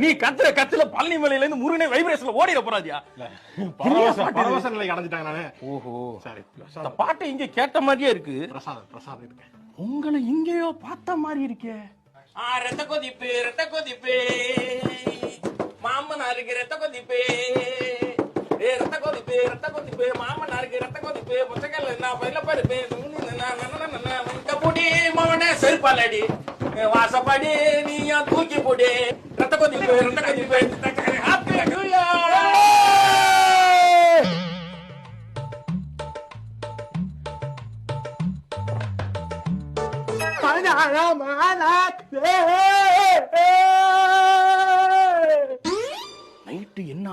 நீ கத்துற கத்துல பழனி மலையில இருந்து முருகனே வைப்ரேஷன்ல ஓடிட போறாதியா? பரவச நிலைக்கு அடைஞ்சிட்டாங்க நானு. ஓஹோ, சரி. இந்த பாட்டை இங்க கேட்ட மாதிரியே இருக்கு. பிரசாதம் இருக்கு. உங்களை இங்கேயோ பார்த்த மாதிரி இருக்கே. ரத்த கொதிப்பு மாமனாருக்கு ரத்த கொதிப்பு, ரத்த கொதிப்பு மாமனாருக்கு ரத்த கொதிப்பு, முச்சக்கல்ல நான் பயில பருப்பு முடி மவனே செருப்பாலடி வாசப்படி நீயா தூக்கி போடி. ரத்த கொதிப்பு ஹாப்பி நியூ இயர். மாலா